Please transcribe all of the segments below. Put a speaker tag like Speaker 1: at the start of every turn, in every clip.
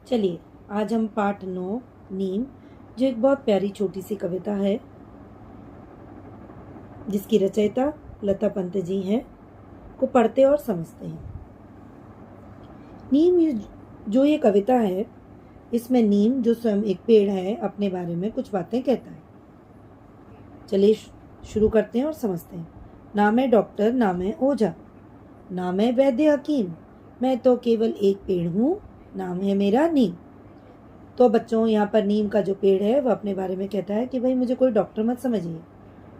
Speaker 1: चलिए आज हम पाठ 9 नीम, जो एक बहुत प्यारी छोटी सी कविता है जिसकी रचयिता लता पंत जी हैं, को पढ़ते और समझते हैं। नीम जो ये कविता है, इसमें नीम जो स्वयं एक पेड़ है अपने बारे में कुछ बातें कहता है। चलिए शुरू करते हैं और समझते हैं। ना मैं डॉक्टर, ना मैं ओझा, ना मैं वैद्य हकीम, मैं तो केवल एक पेड़ हूँ, नाम है मेरा नीम। तो बच्चों, यहाँ पर नीम का जो पेड़ है वह अपने बारे में कहता है कि भाई मुझे कोई डॉक्टर मत समझिए।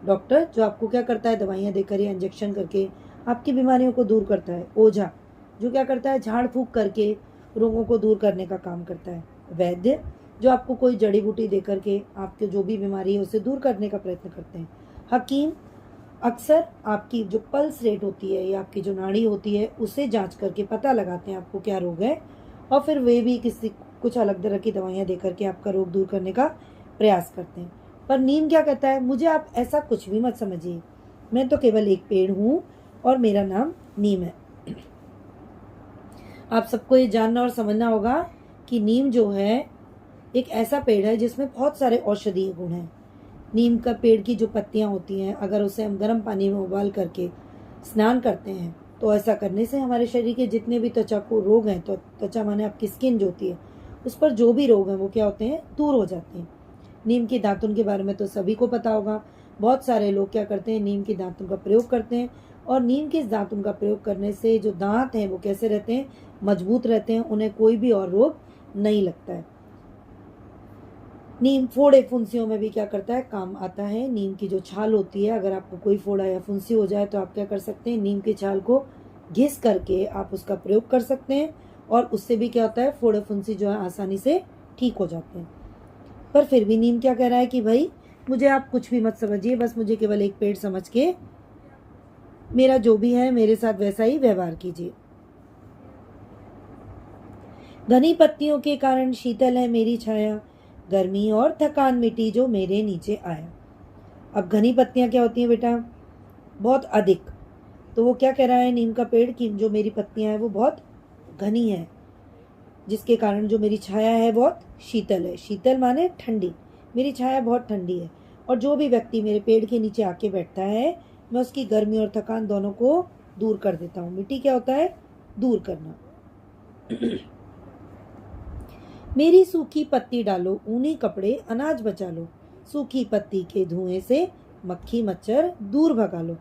Speaker 1: डॉक्टर जो आपको क्या करता है, दवाइयाँ देकर या इंजेक्शन करके आपकी बीमारियों को दूर करता है। ओझा जो क्या करता है, झाड़ फूंक करके रोगों को दूर करने का काम करता है। वैद्य जो आपको कोई जड़ी बूटी दे करके आपके जो भी बीमारी है उसे दूर करने का प्रयत्न करते हैं। हकीम अक्सर आपकी जो पल्स रेट होती है या आपकी जो नाड़ी होती है उसे जांच करके पता लगाते हैं आपको क्या रोग है, और फिर वे भी कुछ अलग तरह की दवाइयाँ दे करके आपका रोग दूर करने का प्रयास करते हैं। पर नीम क्या कहता है, मुझे आप ऐसा कुछ भी मत समझिए, मैं तो केवल एक पेड़ हूँ और मेरा नाम नीम है। आप सबको ये जानना और समझना होगा कि नीम जो है एक ऐसा पेड़ है जिसमें बहुत सारे औषधीय गुण हैं। नीम का पेड़ की जो पत्तियां होती हैं, अगर उसे हम गर्म पानी में उबाल करके स्नान करते हैं तो ऐसा करने से हमारे शरीर के जितने भी त्वचा को रोग हैं, तो त्वचा माने आपकी स्किन जो होती है उस पर जो भी रोग हैं वो क्या होते हैं, दूर हो जाते हैं। नीम की दातुन के बारे में तो सभी को पता होगा। बहुत सारे लोग क्या करते हैं, नीम की दातुन का प्रयोग करते हैं, और नीम की दातुन का प्रयोग करने से जो दांत हैं वो कैसे रहते हैं, मजबूत रहते हैं, उन्हें कोई भी और रोग नहीं लगता है। नीम फोड़े फुंसियों में भी क्या करता है, काम आता है। नीम की जो छाल होती है, अगर आपको कोई फोड़ा या फुंसी हो जाए तो आप क्या कर सकते हैं, नीम की छाल को घिस करके आप उसका प्रयोग कर सकते हैं, और उससे भी क्या होता है, फोड़े फुंसी जो है आसानी से ठीक हो जाते हैं। पर फिर भी नीम क्या कह रहा है कि भाई मुझे आप कुछ भी मत समझिए, बस मुझे केवल एक पेड़ समझ के मेरा जो भी है मेरे साथ वैसा ही व्यवहार कीजिए। घनी पत्तियों के कारण शीतल है मेरी छाया, गर्मी और थकान मिटी जो मेरे नीचे आया। अब घनी पत्तियां क्या होती हैं बेटा, बहुत अधिक। तो वो क्या कह रहा है नीम का पेड़ कि जो मेरी पत्तियां हैं वो बहुत घनी है, जिसके कारण जो मेरी छाया है बहुत शीतल है। शीतल माने ठंडी, मेरी छाया बहुत ठंडी है, और जो भी व्यक्ति मेरे पेड़ के नीचे आके बैठता है मैं उसकी गर्मी और थकान दोनों को दूर कर देता हूँ। मिट्टी क्या होता है, दूर करना। मेरी सूखी पत्ती डालो, ऊनी कपड़े अनाज बचा लो, सूखी पत्ती के धुएं से मक्खी मच्छर दूर भगा लो।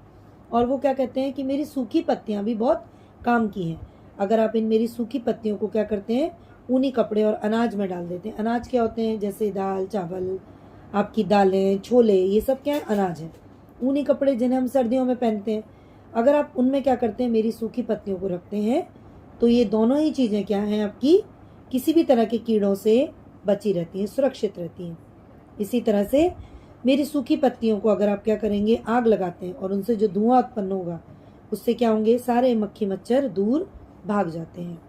Speaker 1: और वो क्या कहते हैं कि मेरी सूखी पत्तियां भी बहुत काम की हैं। अगर आप इन मेरी सूखी पत्तियों को क्या करते हैं, ऊनी कपड़े और अनाज में डाल देते हैं। अनाज क्या होते हैं, जैसे दाल चावल, आपकी दालें छोले, ये सब क्या है, अनाज है। ऊनी कपड़े जिन्हें हम सर्दियों में पहनते हैं, अगर आप उनमें क्या करते हैं, मेरी सूखी पत्तियों को रखते हैं तो ये दोनों ही चीज़ें क्या हैं, आपकी किसी भी तरह के कीड़ों से बची रहती हैं, सुरक्षित रहती हैं। इसी तरह से मेरी सूखी पत्तियों को अगर आप क्या करेंगे, आग लगाते हैं और उनसे जो धुआं उत्पन्न होगा उससे क्या होंगे, सारे मक्खी मच्छर दूर भाग जाते हैं।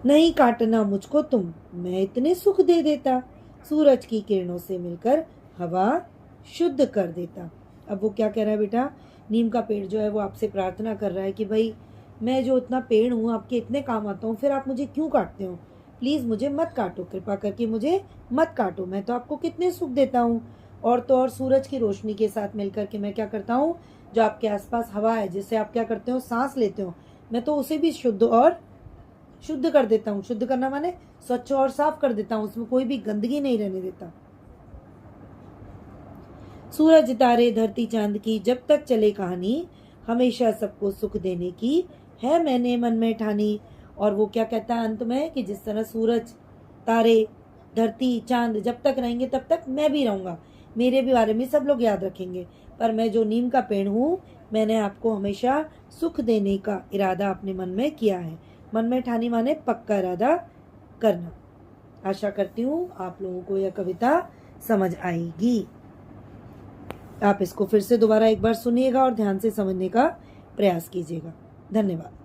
Speaker 1: नहीं काटना मुझको तुम, मैं इतने सुख दे देता, सूरज की किरणों से मिलकर हवा शुद्ध कर देता। अब वो क्या कह रहा है बेटा, नीम का पेड़ जो है वो आपसे प्रार्थना कर रहा है कि भाई मैं जो इतना पेड़ हूँ, आपके इतने काम आता हूँ, फिर आप मुझे क्यों काटते हो, प्लीज़ मुझे मत काटो, कृपा करके मुझे मत काटो, मैं तो आपको कितने सुख देता हूँ। और तो और सूरज की रोशनी के साथ मिलकर के मैं क्या करता हूँ, जो आपके आसपास हवा है जिससे आप क्या करते हो, सांस लेते हो, मैं तो उसे भी शुद्ध और शुद्ध कर देता हूँ। शुद्ध करना माने स्वच्छ और साफ कर देता हूँ, उसमें कोई भी गंदगी नहीं रहने देता। सूरज तारे धरती चांद की जब तक चले कहानी, हमेशा सबको सुख देने की है मैंने मन में ठानी। और वो क्या कहता है अंत में कि जिस तरह सूरज तारे धरती चांद जब तक रहेंगे तब तक मैं भी रहूँगा, मेरे भी बारे में सब लोग याद रखेंगे, पर मैं जो नीम का पेड़ हूँ मैंने आपको हमेशा सुख देने का इरादा अपने मन में किया है। मन में ठानी माने पक्का इरादा करना। आशा करती हूँ आप लोगों को यह कविता समझ आएगी। आप इसको फिर से दोबारा एक बार सुनिएगा और ध्यान से समझने का प्रयास कीजिएगा। धन्यवाद।